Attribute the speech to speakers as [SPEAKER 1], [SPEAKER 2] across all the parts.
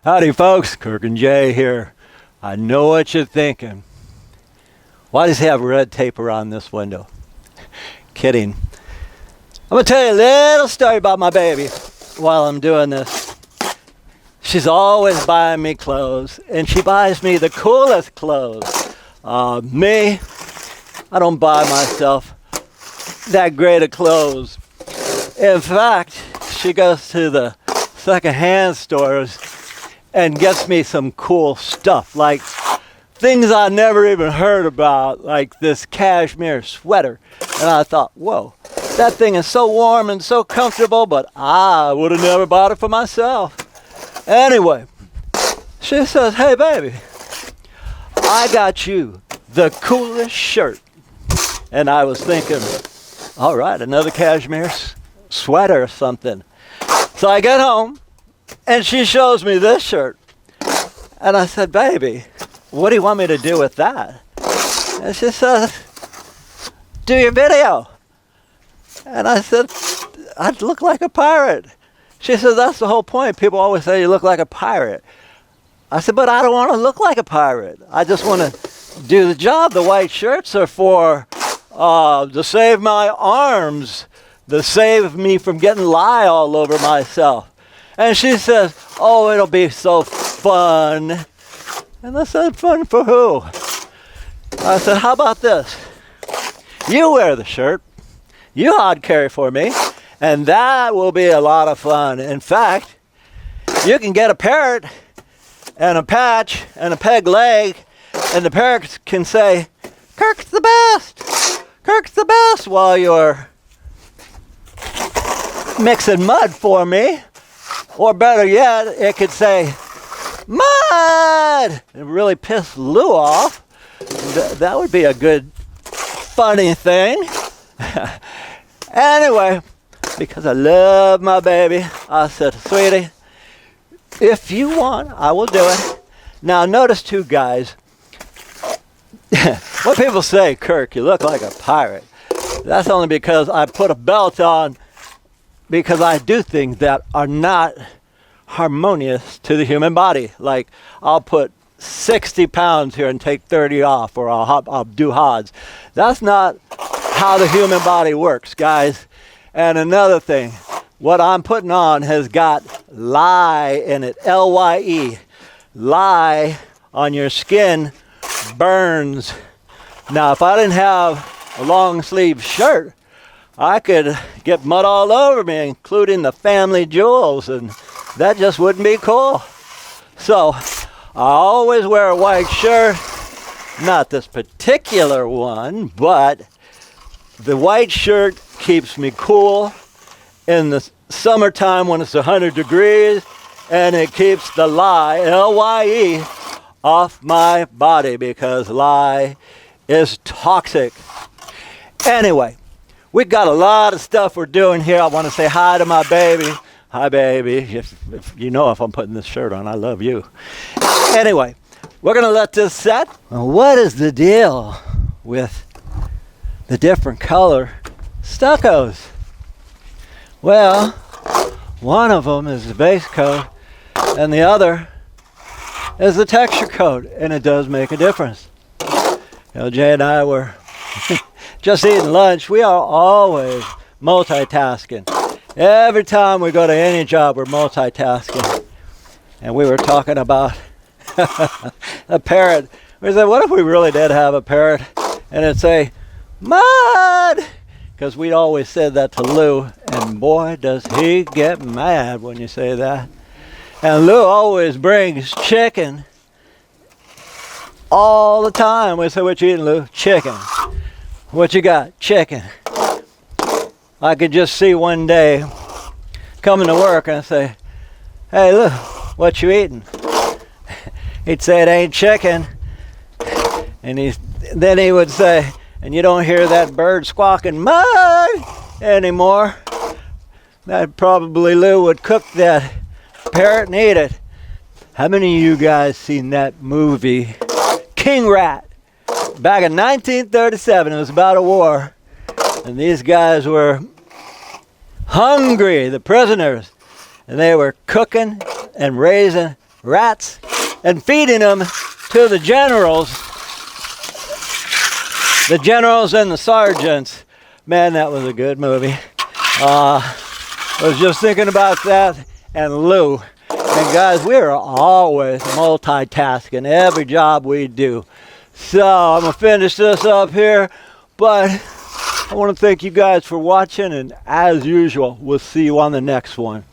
[SPEAKER 1] Howdy folks, Kirk and Jay here. I know what you're thinking. Why does he have red tape around this window? Kidding. I'm going to tell you a little story about my baby while I'm doing this. She's always buying me clothes, and she buys me the coolest clothes. Me, I don't buy myself that great of clothes. In fact, she goes to the second-hand stores and gets me some cool stuff, like things I never even heard about, like this cashmere sweater. And I thought, whoa, that thing is so warm and so comfortable, but I would have never bought it for myself. Anyway, she says, hey baby, I got you the coolest shirt. And I was thinking, all right, another cashmere sweater or something. So I get home, and she shows me this shirt. And I said, baby, what do you want me to do with that? And she says, do your video. And I said, I'd look like a pirate. She says, that's the whole point. People always say you look like a pirate. I said, but I don't want to look like a pirate. I just want to do the job. The white shirts are for to save my arms, to save me from getting lye all over myself. And she says, oh, it'll be so fun. And I said, fun for who? I said, how about this? You wear the shirt, you hard carry for me, and that will be a lot of fun. In fact, you can get a parrot and a patch and a peg leg, and the parrot can say, Kirk's the best! Kirk's the best, while you're mixing mud for me. Or better yet, it could say, mud! And really piss Lou off. That would be a good, funny thing. Anyway, because I love my baby, I said, sweetie, if you want, I will do it. Now, notice too, guys, when people say, Kirk, you look like a pirate, that's only because I put a belt on, because I do things that are not harmonious to the human body. Like, I'll put 60 pounds here and take 30 off, or I'll do HODs. That's not how the human body works, guys. And another thing, what I'm putting on has got lye in it, L-Y-E. Lye on your skin burns. Now, if I didn't have a long sleeve shirt, I could get mud all over me, including the family jewels, and that just wouldn't be cool. So, I always wear a white shirt, not this particular one, but the white shirt keeps me cool in the summertime when it's 100 degrees, and it keeps the lye, L-Y-E, off my body, because lye is toxic. Anyway, we got a lot of stuff we're doing here. I want to say hi to my baby. Hi, baby. If you know, if I'm putting this shirt on, I love you. Anyway, we're going to let this set. What is the deal with the different color stuccos? Well, one of them is the base coat, and the other is the texture coat, and it does make a difference. You know, Jay and I were just eating lunch. We are always multitasking. Every time we go to any job, we're multitasking. And we were talking about a parrot. We said, what if we really did have a parrot? And it'd say, mud! Because we always said that to Lou. And boy, does he get mad when you say that. And Lou always brings chicken all the time. We say, what you eating, Lou? Chicken. What you got? Chicken. I could just see one day coming to work and say, hey, Lou, what you eating? He'd say, it ain't chicken. And then he would say, and you don't hear that bird squawking mud anymore. That probably Lou would cook that parrot and eat it. How many of you guys seen that movie, King Rat? Back in 1937, it was about a war. And these guys were hungry, the prisoners. And they were cooking and raising rats and feeding them to the generals and the sergeants. Man, that was a good movie. I was just thinking about that and Lou. And guys, we are always multitasking every job we do. So I'm going to finish this up here, but I want to thank you guys for watching, and as usual, we'll see you on the next one.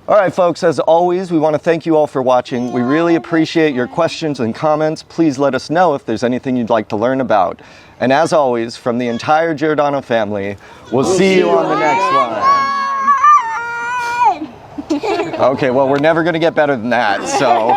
[SPEAKER 2] All right, folks, as always, we want to thank you all for watching. We really appreciate your questions and comments. Please let us know if there's anything you'd like to learn about. And as always, from the entire Giordano family, we'll see you on the next one. Okay, well, we're never going to get better than that, so...